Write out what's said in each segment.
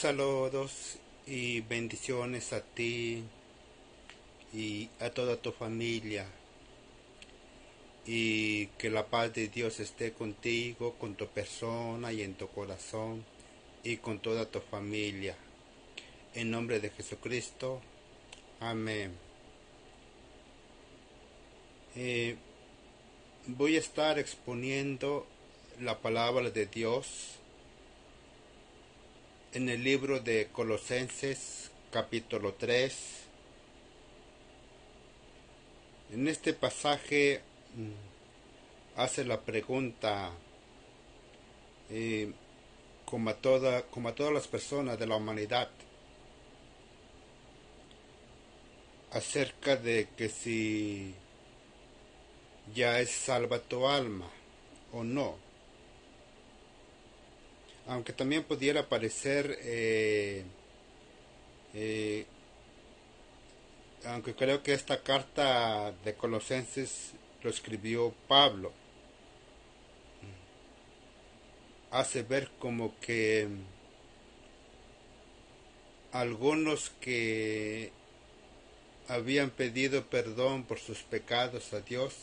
Saludos y bendiciones a ti y a toda tu familia, y que la paz de Dios esté contigo, con tu persona y en tu corazón y con toda tu familia. En nombre de Jesucristo, amén. Voy a estar exponiendo la palabra de Dios en el libro de Colosenses capítulo 3. En este pasaje hace la pregunta, como a todas las personas de la humanidad, acerca de que si ya es salva tu alma o no. Aunque también pudiera parecer, aunque creo que esta carta de Colosenses lo escribió Pablo, hace ver como que algunos que habían pedido perdón por sus pecados a Dios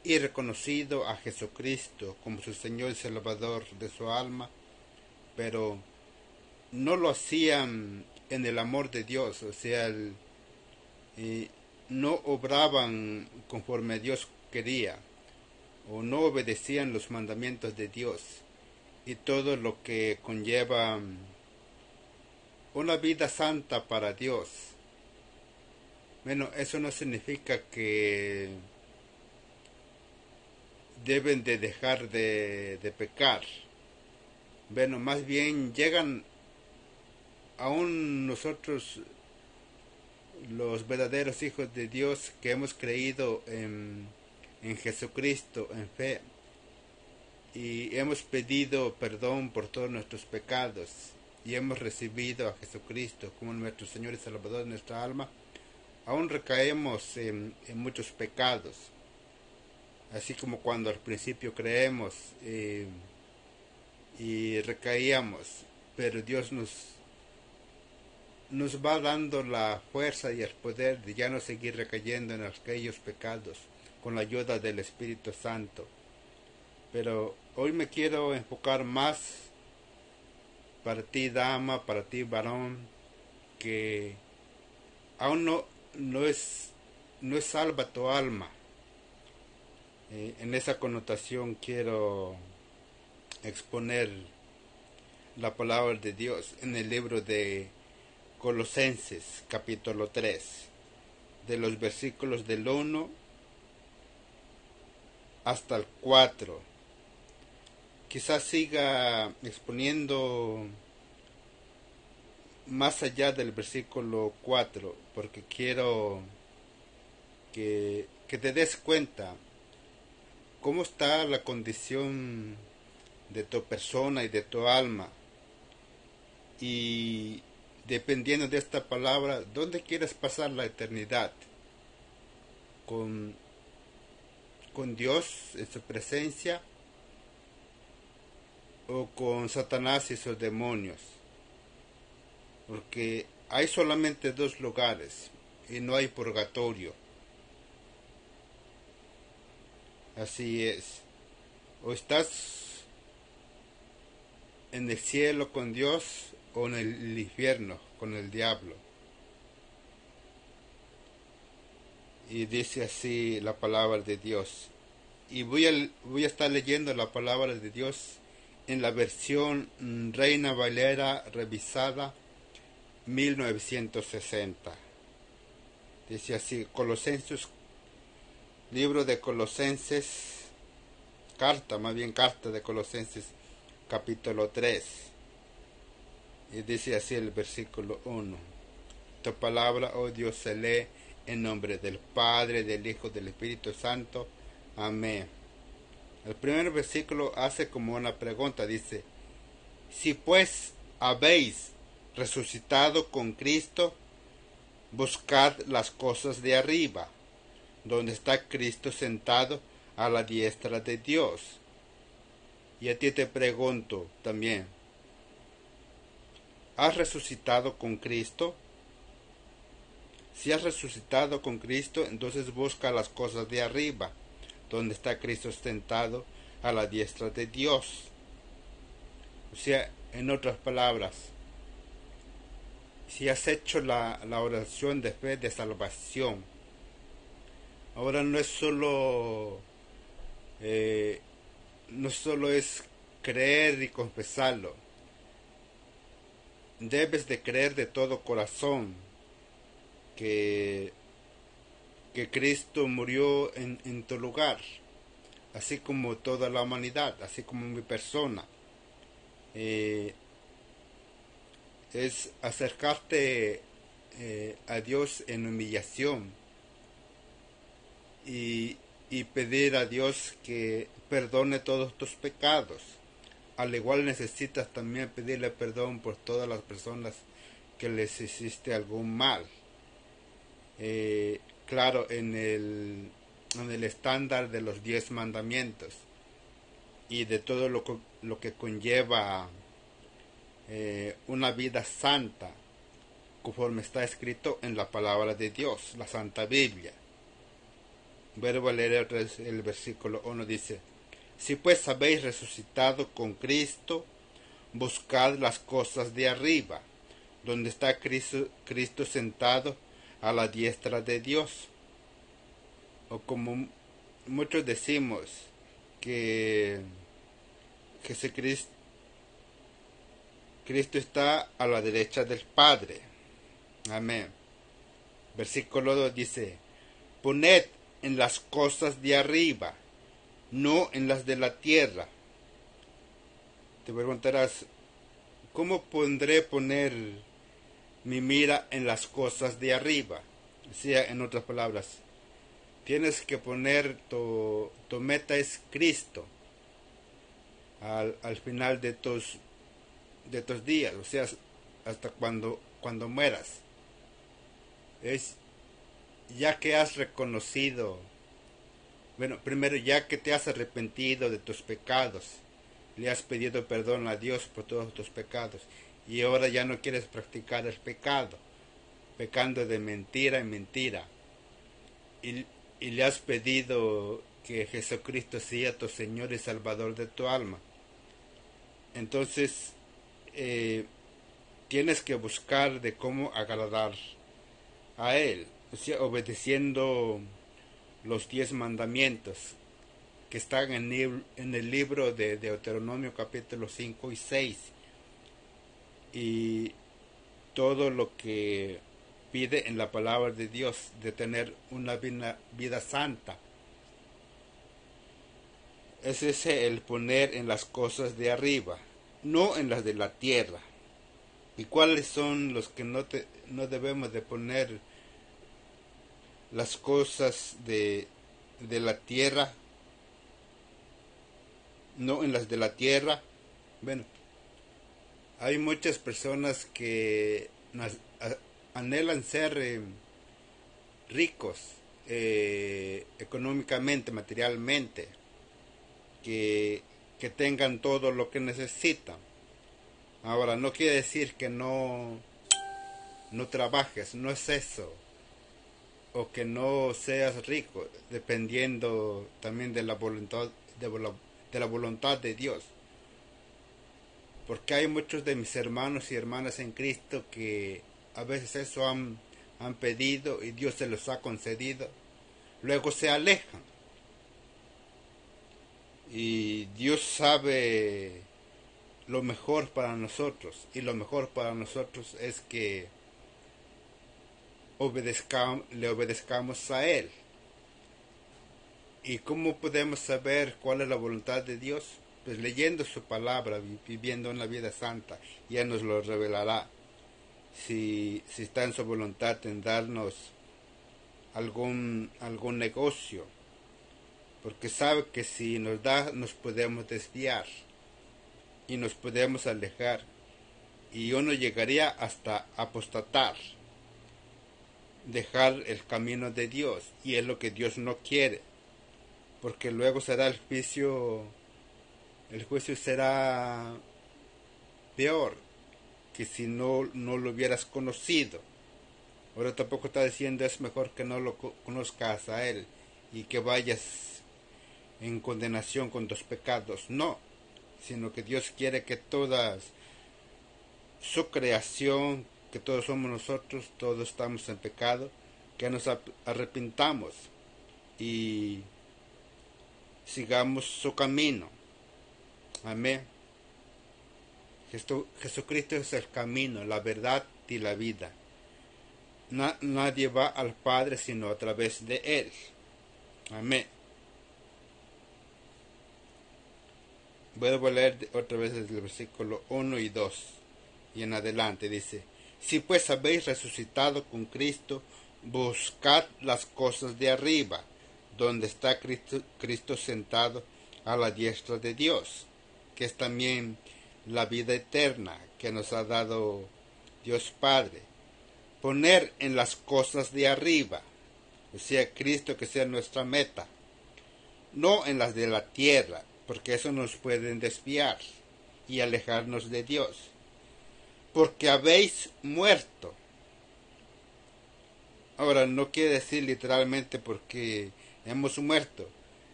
y reconocido a Jesucristo como su Señor y Salvador de su alma, pero no lo hacían en el amor de Dios, o sea, no obraban conforme Dios quería, o no obedecían los mandamientos de Dios y todo lo que conlleva una vida santa para Dios. Bueno, eso no significa que deben de dejar de pecar. Bueno, más bien llegan aún nosotros, los verdaderos hijos de Dios que hemos creído en Jesucristo, en fe, y hemos pedido perdón por todos nuestros pecados y hemos recibido a Jesucristo como nuestro Señor y Salvador de nuestra alma, aún recaemos en muchos pecados, así como cuando al principio creemos y recaíamos, pero Dios nos va dando la fuerza y el poder de ya no seguir recayendo en aquellos pecados con la ayuda del Espíritu Santo. Pero hoy me quiero enfocar más para ti, dama, para ti, varón, que aún no es salva tu alma. En esa connotación quiero exponer la palabra de Dios en el libro de Colosenses capítulo 3, de los versículos del 1 hasta el 4. Quizás siga exponiendo más allá del versículo 4, porque quiero que te des cuenta cómo está la condición de tu persona y de tu alma, y dependiendo de esta palabra, ¿dónde quieres pasar la eternidad? ¿Con Dios en su presencia o con Satanás y sus demonios? Porque hay solamente dos lugares y no hay purgatorio. Así es. O estás en el cielo con Dios o en el infierno con el diablo. Y dice así la palabra de Dios. Y voy a estar leyendo la palabra de Dios en la versión Reina Valera revisada 1960. Dice así: Colosenses, libro de Colosenses, carta de Colosenses capítulo 3. Y dice así el versículo 1. Tu palabra, oh Dios, se lee en nombre del Padre, del Hijo, del Espíritu Santo. Amén. El primer versículo hace como una pregunta, dice: si pues habéis resucitado con Cristo, buscad las cosas de arriba, donde está Cristo sentado a la diestra de Dios. Y a ti te pregunto también, ¿Has resucitado con Cristo? Si has resucitado con Cristo, entonces busca las cosas de arriba, donde está Cristo sentado a la diestra de Dios. O sea, en otras palabras, si has hecho la oración de fe de salvación, ahora no solo es creer y confesarlo, debes de creer de todo corazón que Cristo murió en tu lugar, así como toda la humanidad, así como mi persona. Es acercarte a Dios en humillación y pedir a Dios que perdone todos tus pecados. Al igual necesitas también pedirle perdón por todas las personas que les hiciste algún mal. Claro, en el estándar de los 10 mandamientos y de todo lo que conlleva una vida santa, conforme está escrito en la palabra de Dios, la Santa Biblia. Vuelvo a leer otra vez el versículo 1, dice: si pues habéis resucitado con Cristo, buscad las cosas de arriba, donde está Cristo sentado a la diestra de Dios. O como muchos decimos, que Cristo está a la derecha del Padre. Amén. Versículo 2 dice: poned en las cosas de arriba, no en las de la tierra. Te preguntarás, ¿cómo podré poner mi mira en las cosas de arriba? O sea, en otras palabras, tienes que poner tu meta es Cristo al final de tus días, o sea, hasta cuando mueras. Es ya que has reconocido, bueno, primero ya que te has arrepentido de tus pecados, le has pedido perdón a Dios por todos tus pecados, y ahora ya no quieres practicar el pecado, pecando de mentira en mentira, y le has pedido que Jesucristo sea tu Señor y Salvador de tu alma. Entonces tienes que buscar de cómo agradar a Él, o sea, obedeciendo los 10 mandamientos que están en el libro de Deuteronomio capítulo 5 y 6, y todo lo que pide en la palabra de Dios de tener una vida santa. Ese es el poner en las cosas de arriba, no en las de la tierra. ¿Y cuáles son los que no debemos de poner? Las cosas de la tierra, no en las de la tierra. Bueno, hay muchas personas que anhelan ser ricos económicamente, materialmente, que tengan todo lo que necesitan. Ahora, no quiere decir que no trabajes, no es eso, o que no seas rico, dependiendo también de la voluntad de la voluntad de Dios. Porque hay muchos de mis hermanos y hermanas en Cristo que a veces eso han pedido y Dios se los ha concedido, luego se alejan. Y Dios sabe lo mejor para nosotros, y lo mejor para nosotros es que le obedezcamos a Él. ¿Y cómo podemos saber cuál es la voluntad de Dios? Pues leyendo su palabra, viviendo una vida santa, ya nos lo revelará. Si está en su voluntad en darnos algún negocio, porque sabe que si nos da, nos podemos desviar y nos podemos alejar, y uno llegaría hasta apostatar, dejar el camino de Dios, y es lo que Dios no quiere, porque luego será el juicio será peor, que si no lo hubieras conocido. Ahora tampoco está diciendo es mejor que no lo conozcas a Él y que vayas en condenación con tus pecados. No, sino que Dios quiere que toda su creación, que todos somos nosotros, todos estamos en pecado, que nos arrepintamos y sigamos su camino. Amén. Jesucristo es el camino, la verdad y la vida. Nadie va al Padre sino a través de Él. Amén. Vuelvo a leer otra vez el versículo 1 y 2 y en adelante. Dice: si pues habéis resucitado con Cristo, buscad las cosas de arriba, donde está Cristo sentado a la diestra de Dios, que es también la vida eterna que nos ha dado Dios Padre. Poner en las cosas de arriba, o sea, Cristo que sea nuestra meta, no en las de la tierra, porque eso nos puede desviar y alejarnos de Dios. Porque habéis muerto. Ahora, no quiere decir literalmente porque hemos muerto,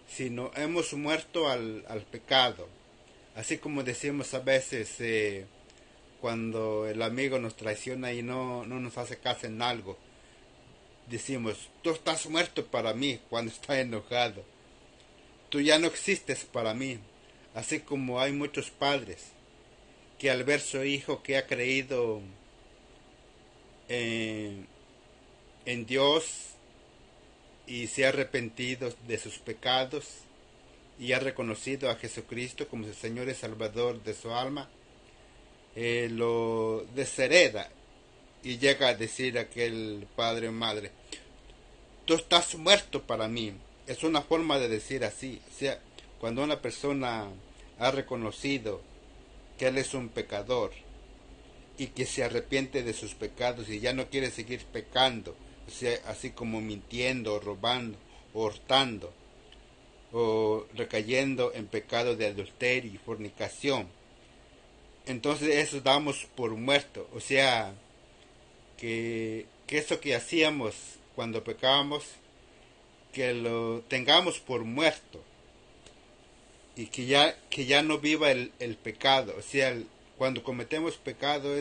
sino hemos muerto al pecado. Así como decimos a veces cuando el amigo nos traiciona y no nos hace caso en algo. Decimos: tú estás muerto para mí, cuando está enojado. Tú ya no existes para mí. Así como hay muchos padres que al ver su hijo que ha creído en Dios y se ha arrepentido de sus pecados y ha reconocido a Jesucristo como su Señor y Salvador de su alma, lo deshereda y llega a decir a aquel padre o madre: tú estás muerto para mí. Es una forma de decir así. O sea, cuando una persona ha reconocido que él es un pecador y que se arrepiente de sus pecados y ya no quiere seguir pecando, o sea, así como mintiendo, robando, o hurtando, o recayendo en pecado de adulterio y fornicación, entonces eso damos por muerto. O sea, que eso que hacíamos cuando pecábamos, que lo tengamos por muerto y que ya no viva el pecado. O sea, cuando cometemos pecado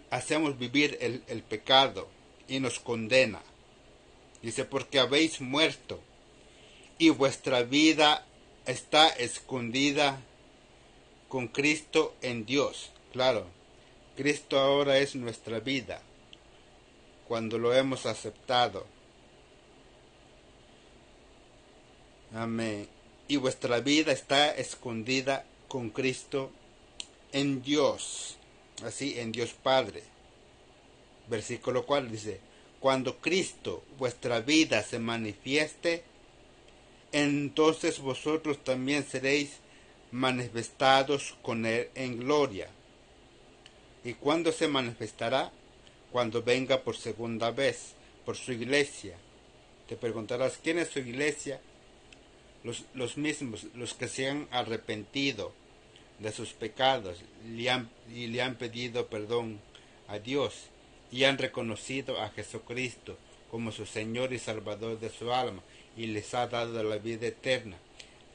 hacemos vivir el pecado y nos condena. Dice: porque habéis muerto y vuestra vida está escondida con Cristo en Dios. Claro, Cristo ahora es nuestra vida cuando lo hemos aceptado. Amén. Y vuestra vida está escondida con Cristo en Dios. Así, en Dios Padre. Versículo 4 dice: cuando Cristo, vuestra vida, se manifieste, entonces vosotros también seréis manifestados con Él en gloria. ¿Y cuándo se manifestará? Cuando venga por segunda vez, por su iglesia. Te preguntarás: ¿quién es su iglesia? Los mismos, los que se han arrepentido de sus pecados y le han pedido perdón a Dios y han reconocido a Jesucristo como su Señor y Salvador de su alma y les ha dado la vida eterna.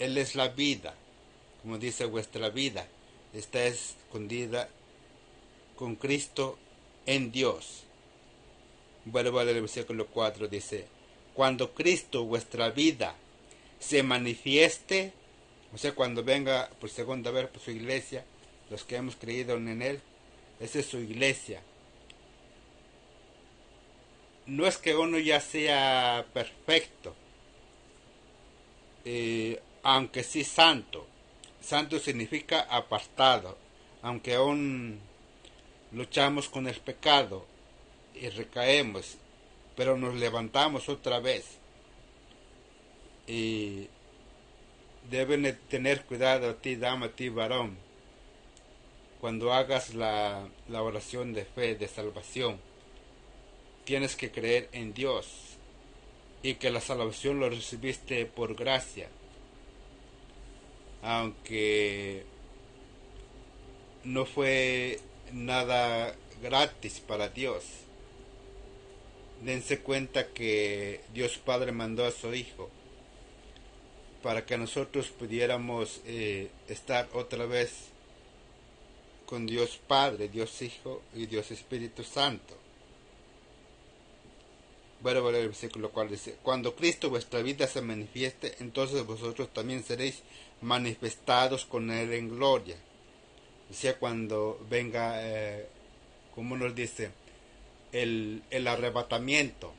Él es la vida, como dice: vuestra vida está escondida con Cristo en Dios. Vuelvo al versículo 4, dice: cuando Cristo, vuestra vida, se manifieste, o sea, cuando venga por segunda vez por su iglesia, los que hemos creído en Él, esa es su iglesia. No es que uno ya sea perfecto, aunque sí santo. Santo significa apartado, aunque aún luchamos con el pecado y recaemos, pero nos levantamos otra vez. Y deben tener cuidado a ti, dama, a ti, varón, cuando hagas la oración de fe, de salvación. Tienes que creer en Dios y que la salvación lo recibiste por gracia, aunque no fue nada gratis para Dios. Dense cuenta que Dios Padre mandó a su Hijo para que nosotros pudiéramos estar otra vez con Dios Padre, Dios Hijo y Dios Espíritu Santo. Voy a ver el versículo cual dice: cuando Cristo vuestra vida se manifieste, entonces vosotros también seréis manifestados con Él en gloria. O sea, cuando venga, como nos dice, el arrebatamiento.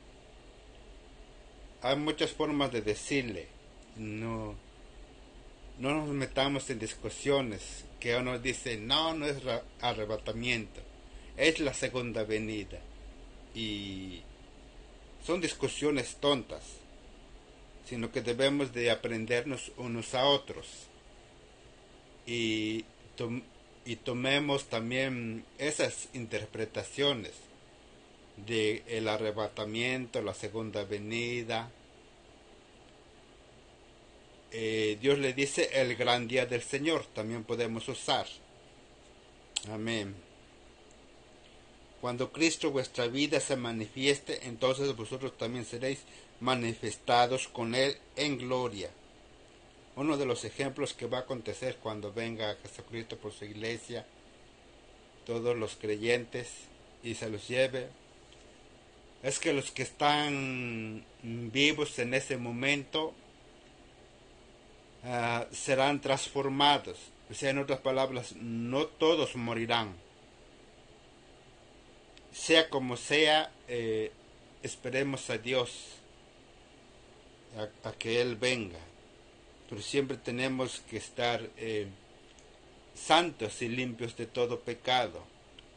Hay muchas formas de decirle. No nos metamos en discusiones que uno dice, no es arrebatamiento, es la segunda venida. Y son discusiones tontas, sino que debemos de aprendernos unos a otros. Y tomemos también esas interpretaciones de el arrebatamiento, la segunda venida. Dios le dice el gran día del Señor, también podemos usar. Amén. Cuando Cristo vuestra vida se manifieste, entonces vosotros también seréis manifestados con Él en gloria. Uno de los ejemplos que va a acontecer cuando venga Jesucristo por su iglesia, todos los creyentes, y se los lleve, es que los que están vivos en ese momento serán transformados. O sea, en otras palabras, no todos morirán. Sea como sea, esperemos a Dios, a que Él venga. Pero siempre tenemos que estar santos y limpios de todo pecado.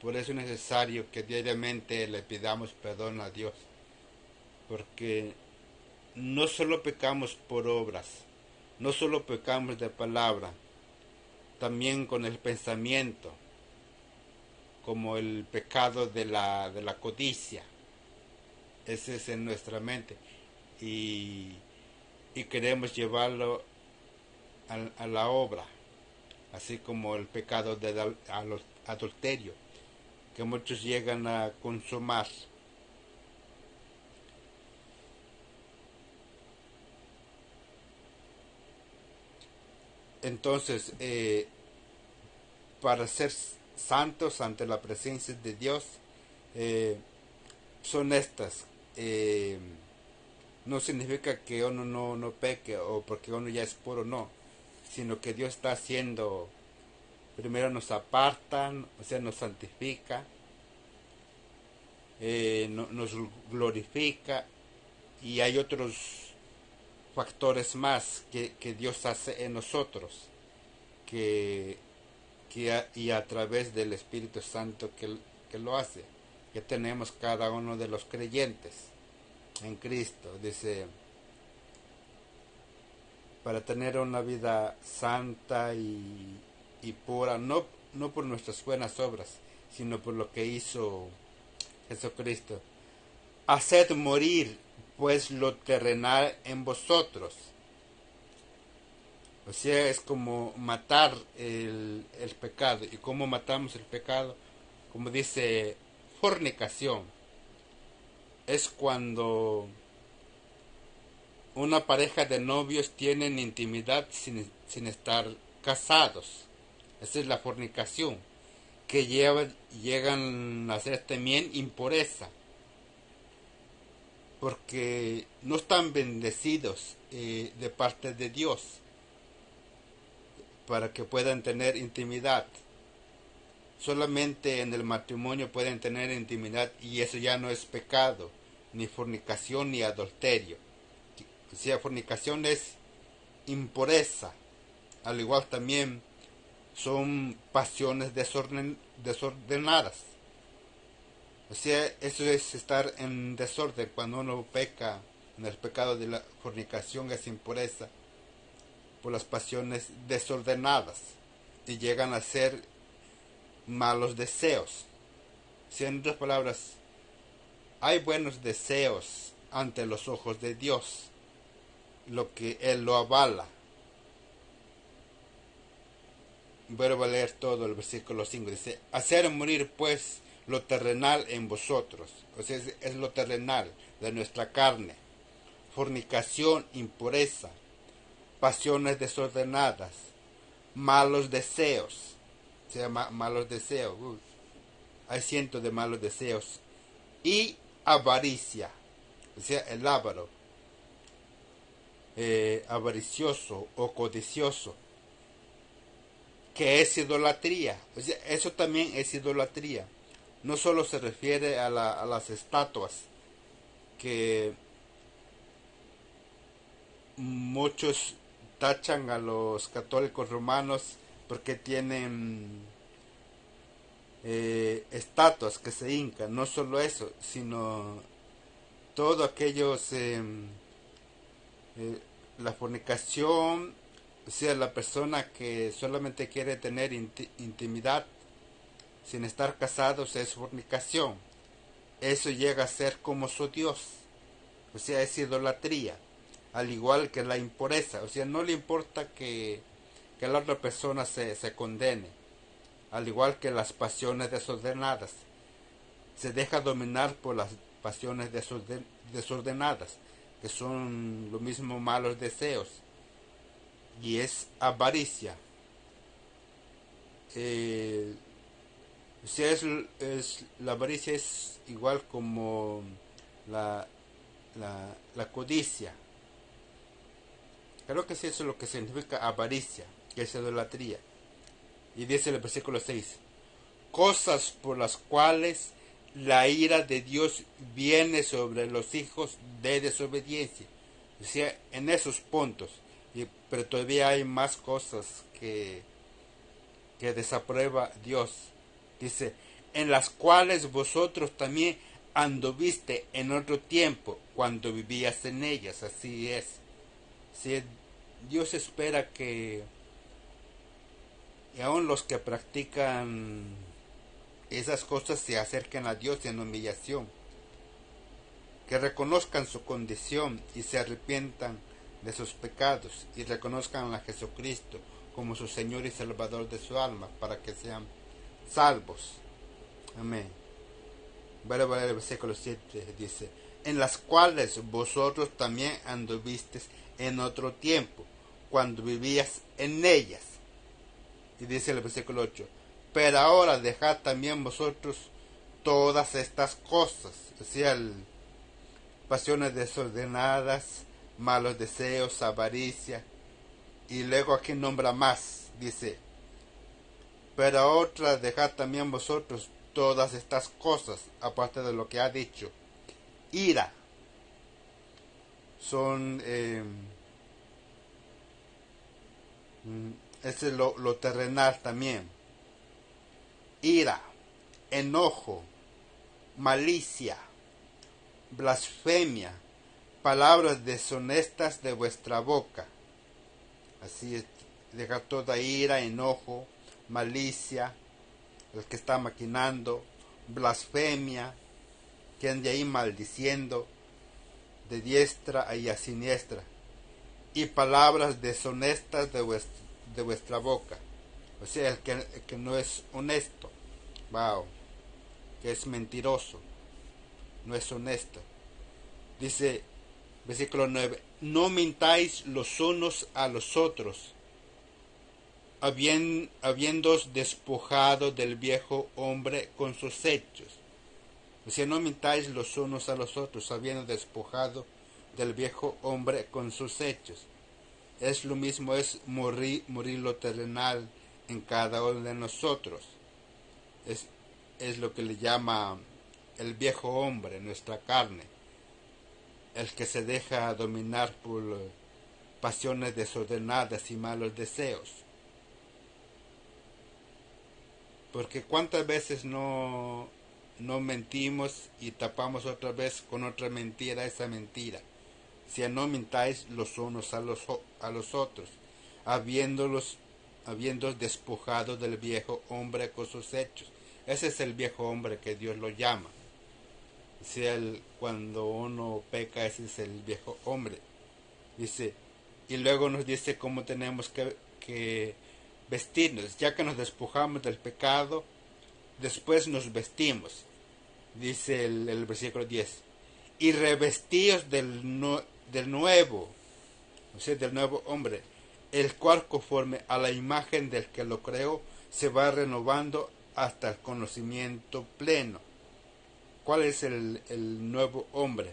Por eso es necesario que diariamente le pidamos perdón a Dios. Porque no solo pecamos por obras, no solo pecamos de palabra, también con el pensamiento, como el pecado de la codicia. Ese es en nuestra mente. Y queremos llevarlo a la obra, así como el pecado del adulterio, que muchos llegan a consumar. Entonces, para ser santos ante la presencia de Dios, son estas. No significa que uno no peque o porque uno ya es puro, no, sino que Dios está haciendo, primero nos aparta, o sea, nos santifica, nos glorifica, y hay otros factores más que Dios hace en nosotros, y a través del Espíritu Santo que lo hace, que tenemos cada uno de los creyentes en Cristo. Dice, para tener una vida santa y pura, no por nuestras buenas obras, sino por lo que hizo Jesucristo. Haced morir pues lo terrenal en vosotros. O sea, es como matar el pecado. ¿Y cómo matamos el pecado? Como dice, fornicación. Es cuando una pareja de novios tienen intimidad sin estar casados. Esa es la fornicación, que llegan a ser también impureza, porque no están bendecidos de parte de Dios para que puedan tener intimidad. Solamente en el matrimonio pueden tener intimidad, y eso ya no es pecado, ni fornicación ni adulterio. O sea, fornicación es impureza. Al igual también son pasiones desordenadas. O sea, eso es estar en desorden. Cuando uno peca en el pecado de la fornicación, es impureza por las pasiones desordenadas, y llegan a ser malos deseos. O sea, en otras palabras, hay buenos deseos ante los ojos de Dios, lo que Él lo avala. vuelvo a leer todo el versículo 5. Dice, hacer morir pues lo terrenal en vosotros. O sea, es lo terrenal de nuestra carne. Fornicación, impureza, pasiones desordenadas, malos deseos. O sea, malos deseos. Hay cientos de malos deseos. Y avaricia. O sea, el avaro. Avaricioso o codicioso, que es idolatría. O sea, eso también es idolatría. No solo se refiere a las estatuas, que muchos tachan a los católicos romanos porque tienen estatuas que se hincan. No solo eso, sino todo aquellos la fornicación, o sea, la persona que solamente quiere tener intimidad sin estar casados, es fornicación. Eso llega a ser como su Dios, o sea, es idolatría, al igual que la impureza. O sea, no le importa que la otra persona se condene, al igual que las pasiones desordenadas. Se deja dominar por las pasiones desordenadas, que son lo mismo malos deseos, y es avaricia. O sea, la avaricia es igual como la, la codicia. Creo que sí, eso es lo que significa avaricia, que es idolatría. Y dice el versículo 6, cosas por las cuales la ira de Dios viene sobre los hijos de desobediencia. O sea, en esos puntos. Pero todavía hay más cosas que desaprueba Dios. Dice, en las cuales vosotros también anduviste en otro tiempo cuando vivías en ellas. Así es. Si Dios espera que y aun los que practican esas cosas se acerquen a Dios en humillación, que reconozcan su condición y se arrepientan de sus pecados y reconozcan a Jesucristo como su Señor y Salvador de su alma para que sean salvos. Amén. Voy a leer el versículo 7, dice, en las cuales vosotros también anduvisteis en otro tiempo, cuando vivías en ellas. Y dice el versículo 8, pero ahora dejad también vosotros todas estas cosas, o sea, pasiones desordenadas, malos deseos, avaricia, y luego aquí nombra más, dice, pero otra dejad también vosotros todas estas cosas, aparte de lo que ha dicho, ira, son, ese es lo terrenal también, ira, enojo, malicia, blasfemia, palabras deshonestas de vuestra boca. Así es, dejar toda ira, enojo, malicia, el que está maquinando, blasfemia, que ande ahí maldiciendo de diestra y a siniestra, y palabras deshonestas de vuestra boca. O sea, el que no es honesto, wow, que es mentiroso, no es honesto. Dice, versículo 9, no mintáis los unos a los otros, habiéndoos despojado del viejo hombre con sus hechos. O sea, no mintáis los unos a los otros, habiendo despojado del viejo hombre con sus hechos. Es lo mismo, es morir lo terrenal en cada uno de nosotros. Es lo que le llama el viejo hombre, nuestra carne, el que se deja dominar por pasiones desordenadas y malos deseos. Porque cuántas veces no mentimos y tapamos otra vez con otra mentira esa mentira. Si no mintáis los unos a los otros, habiéndoos despojado del viejo hombre con sus hechos. Ese es el viejo hombre que Dios lo llama. Si cuando uno peca, ese es el viejo hombre. Dice, y luego nos dice cómo tenemos que vestirnos, ya que nos despojamos del pecado, después nos vestimos, dice el versículo 10, y revestíos del nuevo, o sea, del nuevo hombre, el cual conforme a la imagen del que lo creó, se va renovando hasta el conocimiento pleno. ¿Cuál es el nuevo hombre?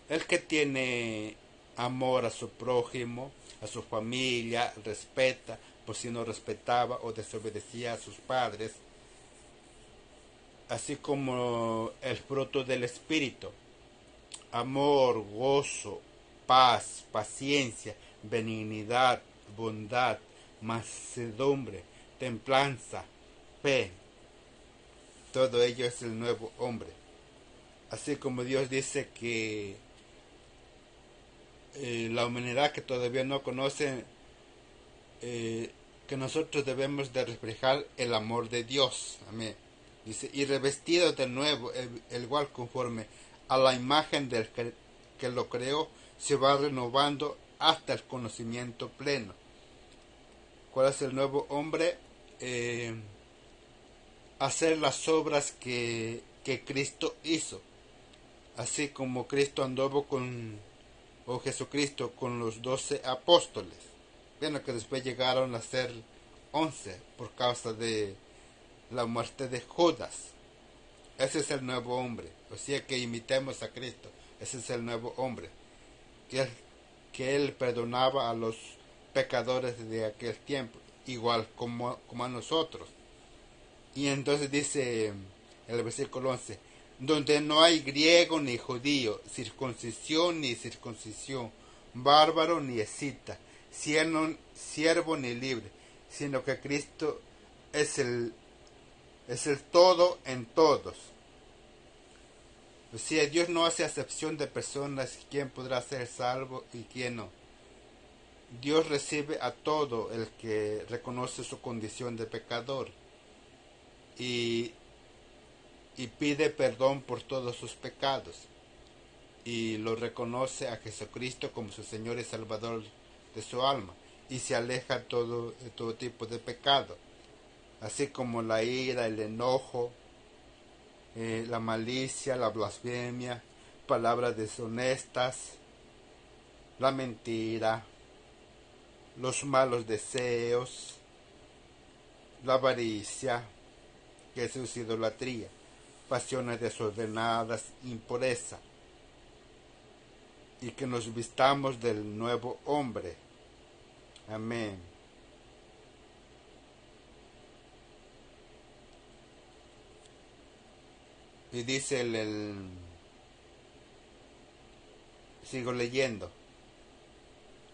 El que tiene amor a su prójimo, a su familia, respeta, por si no respetaba o desobedecía a sus padres, así como el fruto del Espíritu: amor, gozo, paz, paciencia, benignidad, bondad, mansedumbre, templanza, fe. Todo ello es el nuevo hombre. Así como Dios dice que la humanidad que todavía no conoce, que nosotros debemos de reflejar el amor de Dios. Amén. Dice, y revestido de nuevo, el cual conforme a la imagen del que lo creó, se va renovando hasta el conocimiento pleno. ¿Cuál es el nuevo hombre? Hacer las obras que Cristo hizo. Así como Cristo anduvo o Jesucristo con los 12 apóstoles. Bueno, que después llegaron a ser 11 por causa de la muerte de Judas. Ese es el nuevo hombre. O sea, que imitemos a Cristo. Ese es el nuevo hombre. Que él perdonaba a los pecadores de aquel tiempo, igual como a nosotros. Y entonces dice el versículo 11, donde no hay griego ni judío, circuncisión ni circuncisión, bárbaro ni escita, siervo ni libre, sino que Cristo es el todo en todos. O sea, Dios no hace acepción de personas, quién podrá ser salvo y quién no. Dios recibe a todo el que reconoce su condición de pecador y pide perdón por todos sus pecados y lo reconoce a Jesucristo como su Señor y Salvador de su alma, y se aleja de todo tipo de pecado, así como la ira, el enojo, la malicia, la blasfemia, palabras deshonestas, la mentira, los malos deseos, la avaricia, que es idolatría, pasiones desordenadas, impureza, y que nos vistamos del nuevo hombre. Amén. Y dice sigo leyendo,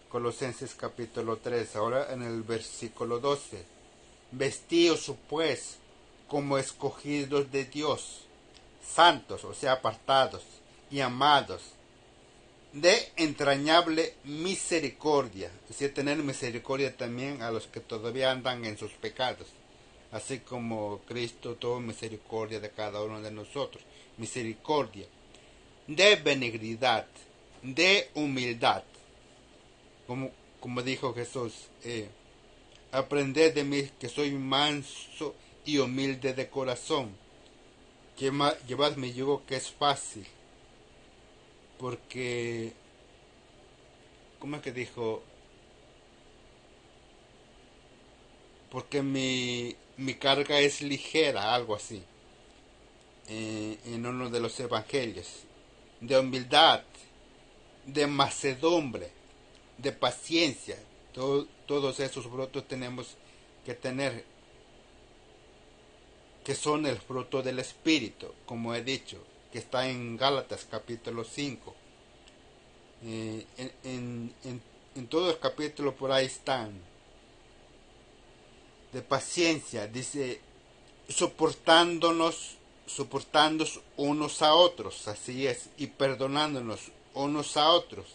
Colosenses capítulo 3, ahora en el versículo 12. Vestíos pues como escogidos de Dios, santos, o sea, apartados y amados, de entrañable misericordia, es decir, tener misericordia también a los que todavía andan en sus pecados, así como Cristo tuvo misericordia de cada uno de nosotros, misericordia, de benignidad, de humildad, como dijo Jesús, aprended de mí que soy manso y humilde de corazón, llevad mi yugo que es fácil, porque, ¿cómo es que dijo? Porque mi carga es ligera, algo así, en uno de los evangelios, de humildad, de mansedumbre, de paciencia. Todos esos frutos tenemos que tener, que son el fruto del Espíritu, como he dicho, que está en Gálatas capítulo 5. En todo el capítulo por ahí están. De paciencia, dice, soportándonos unos a otros, así es, y perdonándonos unos a otros.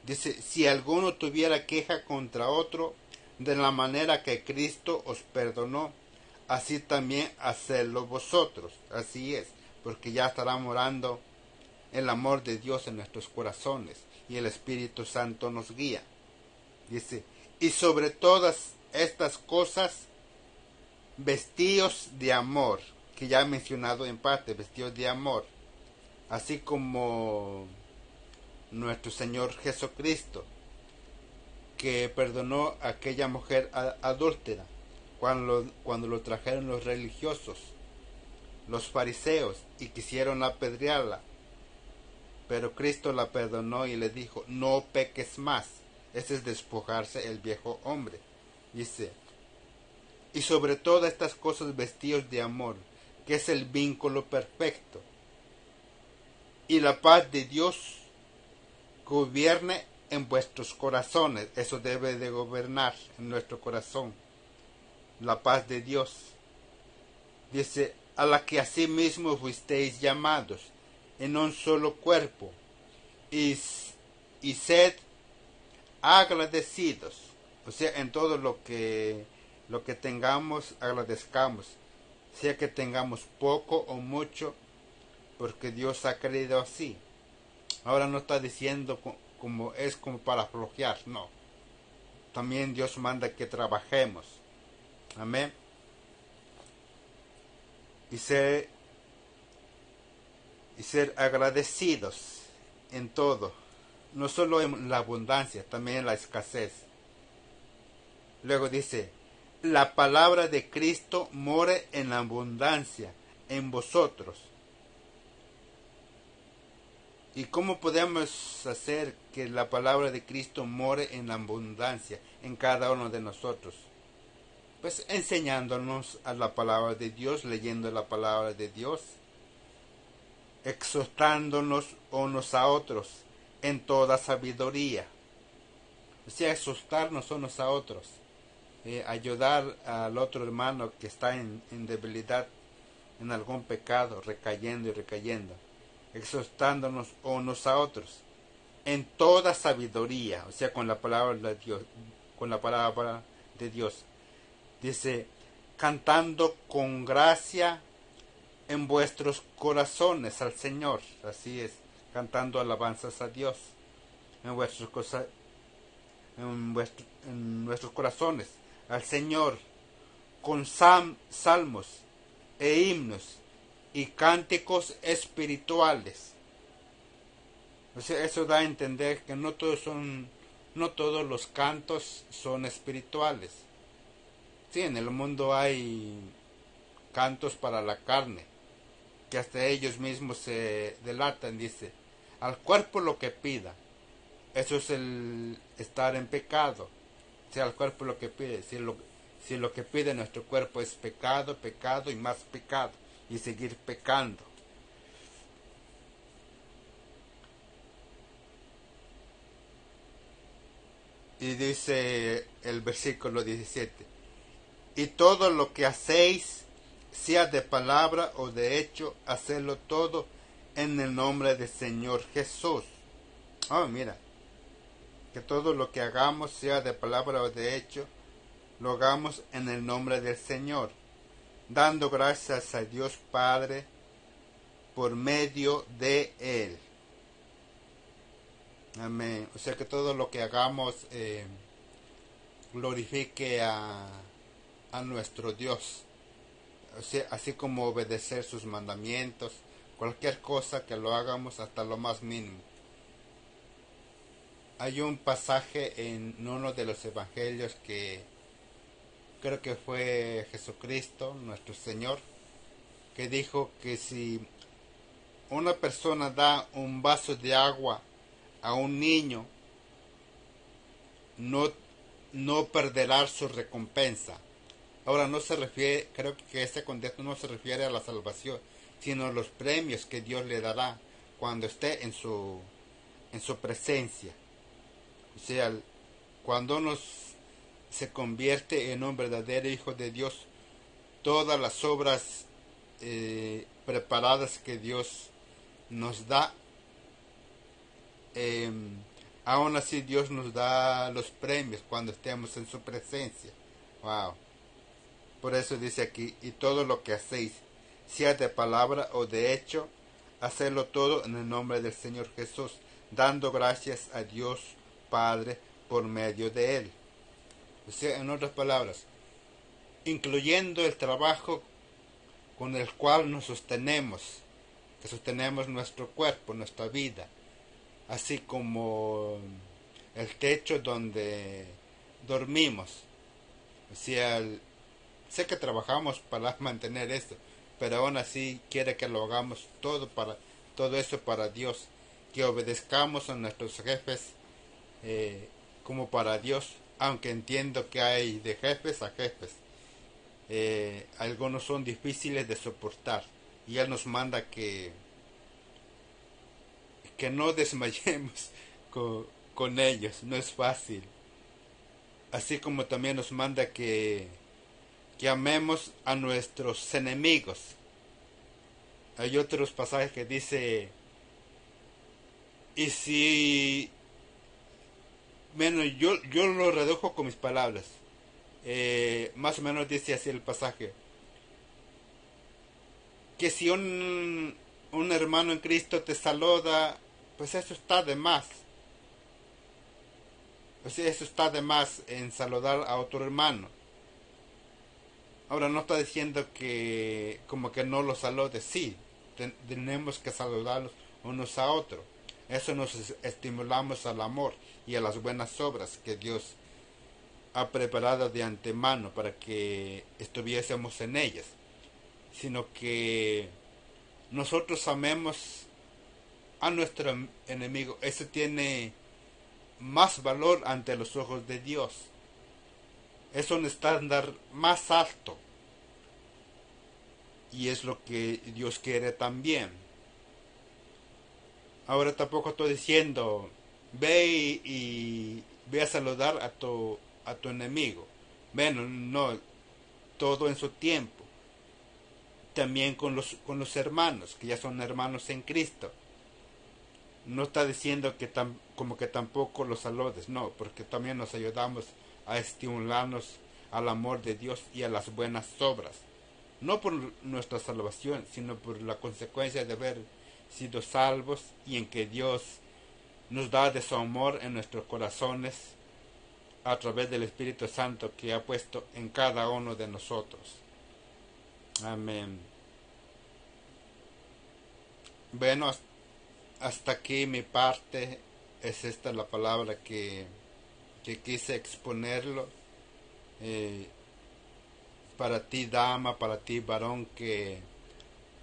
Dice, si alguno tuviera queja contra otro, de la manera que Cristo os perdonó, así también hacedlo vosotros. Así es, porque ya estará morando el amor de Dios en nuestros corazones y el Espíritu Santo nos guía. Dice, y sobre todas estas cosas, vestidos de amor, que ya he mencionado en parte, vestidos de amor, así como nuestro Señor Jesucristo, que perdonó a aquella mujer adúltera cuando lo trajeron los religiosos, los fariseos, y quisieron apedrearla. Pero Cristo la perdonó y le dijo, no peques más. Ese es despojarse el viejo hombre. Dice, y sobre todas estas cosas vestidos de amor, que es el vínculo perfecto. Y la paz de Dios gobierne en vuestros corazones. Eso debe de gobernar en nuestro corazón. La paz de Dios. Dice, a la que asimismo fuisteis llamados en un solo cuerpo, y sed agradecidos. O sea, en todo lo que tengamos, agradezcamos, sea que tengamos poco o mucho, porque Dios ha querido así. Ahora no está diciendo como es como para flojear, no. También Dios manda que trabajemos. Amén. Y ser agradecidos en todo, no solo en la abundancia, también en la escasez. Luego dice, la palabra de Cristo more en la abundancia en vosotros. ¿Y cómo podemos hacer que la palabra de Cristo more en la abundancia en cada uno de nosotros? Pues enseñándonos a la palabra de Dios, leyendo la palabra de Dios, exhortándonos unos a otros en toda sabiduría. O sea, exhortarnos unos a otros, ayudar al otro hermano que está en debilidad, en algún pecado, recayendo y recayendo, exhortándonos unos a otros en toda sabiduría, o sea, con la palabra de Dios, con la palabra de Dios. Dice, cantando con gracia en vuestros corazones al Señor. Así es, cantando alabanzas a Dios en nuestros corazones al Señor, con salmos e himnos y cánticos espirituales. O sea, eso da a entender que no todos los cantos son espirituales. Sí, en el mundo hay cantos para la carne, que hasta ellos mismos se delatan. Dice, al cuerpo lo que pida. Eso es el estar en pecado. O sea, al cuerpo lo que pide. Si lo que pide nuestro cuerpo es pecado, pecado y más pecado, y seguir pecando. Y dice el versículo 17, y todo lo que hacéis, sea de palabra o de hecho, hacedlo todo en el nombre del Señor Jesús. Oh, mira, que todo lo que hagamos, sea de palabra o de hecho, lo hagamos en el nombre del Señor, dando gracias a Dios Padre por medio de Él. Amén. O sea, que todo lo que hagamos glorifique a nuestro Dios. O sea, así como obedecer sus mandamientos, cualquier cosa que lo hagamos hasta lo más mínimo. Hay un pasaje en uno de los evangelios que creo que fue Jesucristo, nuestro Señor, que dijo que si una persona da un vaso de agua a un niño, no perderá su recompensa. Ahora no se refiere, creo que este contexto no se refiere a la salvación, sino a los premios que Dios le dará cuando esté en su presencia. O sea, cuando uno se convierte en un verdadero hijo de Dios, todas las obras preparadas que Dios nos da, aún así Dios nos da los premios cuando estemos en su presencia. Wow. Por eso dice aquí, y todo lo que hacéis, sea de palabra o de hecho, hacedlo todo en el nombre del Señor Jesús, dando gracias a Dios Padre por medio de Él. O sea, en otras palabras, incluyendo el trabajo con el cual nos sostenemos, que sostenemos nuestro cuerpo, nuestra vida, así como el techo donde dormimos. O sea, sé que trabajamos para mantener esto, pero aún así quiere que lo hagamos todo eso para Dios, que obedezcamos a nuestros jefes como para Dios, aunque entiendo que hay de jefes a jefes. Algunos son difíciles de soportar y Él nos manda que no desmayemos con ellos, no es fácil. Así como también nos manda que amemos a nuestros enemigos. Hay otros pasajes que dice, y si, bueno, yo lo redujo con mis palabras, más o menos dice así el pasaje, que si un hermano en Cristo te saluda, pues eso está de más. O sea, eso está de más en saludar a otro hermano. Ahora no está diciendo que como que no los saludes, sí, tenemos que saludarlos unos a otros. Eso nos estimulamos al amor y a las buenas obras que Dios ha preparado de antemano para que estuviésemos en ellas, sino que nosotros amemos a nuestro enemigo. Eso tiene más valor ante los ojos de Dios. Es un estándar más alto y es lo que Dios quiere también. Ahora tampoco estoy diciendo ve y ve a saludar a tu enemigo. Bueno, no, todo en su tiempo. También con los hermanos, que ya son hermanos en Cristo. No está diciendo que como que tampoco los saludes, no, porque también nos ayudamos a estimularnos al amor de Dios y a las buenas obras. No por nuestra salvación, sino por la consecuencia de haber sido salvos y en que Dios nos da de su amor en nuestros corazones a través del Espíritu Santo que ha puesto en cada uno de nosotros. Amén. Bueno, hasta aquí mi parte. Es esta la palabra que quise exponerlo. Eh, para ti, dama, para ti, varón, que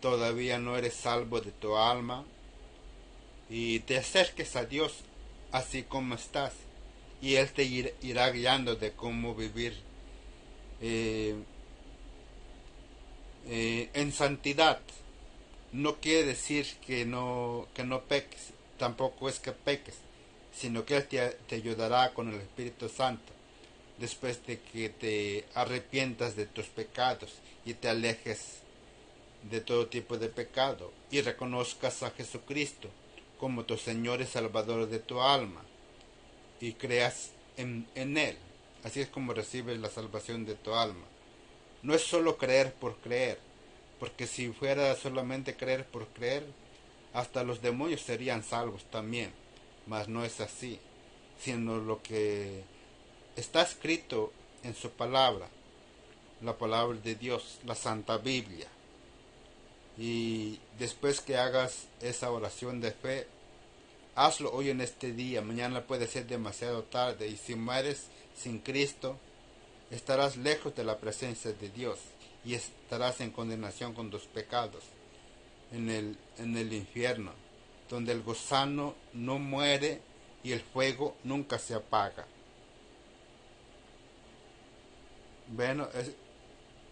todavía no eres salvo de tu alma, y te acerques a Dios así como estás, y Él te irá guiando de cómo vivir eh, en santidad. No quiere decir que no peques, tampoco es que peques, sino que Él te ayudará con el Espíritu Santo después de que te arrepientas de tus pecados y te alejes de todo tipo de pecado y reconozcas a Jesucristo como tu Señor y Salvador de tu alma y creas en Él. Así es como recibes la salvación de tu alma. No es solo creer por creer, porque si fuera solamente creer por creer, hasta los demonios serían salvos también, mas no es así, sino lo que está escrito en su palabra, la palabra de Dios, la Santa Biblia. Y después que hagas esa oración de fe, hazlo hoy en este día, mañana puede ser demasiado tarde y si mueres sin Cristo, estarás lejos de la presencia de Dios y estarás en condenación con tus pecados en el infierno, donde el gusano no muere y el fuego nunca se apaga. Bueno,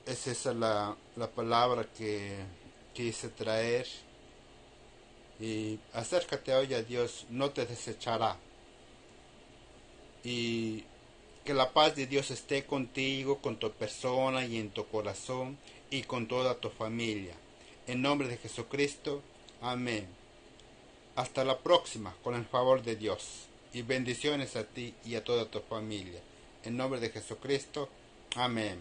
es esa la palabra que quise traer. Y acércate hoy a Dios, no te desechará. Y que la paz de Dios esté contigo, con tu persona y en tu corazón y con toda tu familia. En nombre de Jesucristo, amén. Hasta la próxima, con el favor de Dios. Y bendiciones a ti y a toda tu familia. En nombre de Jesucristo, amén.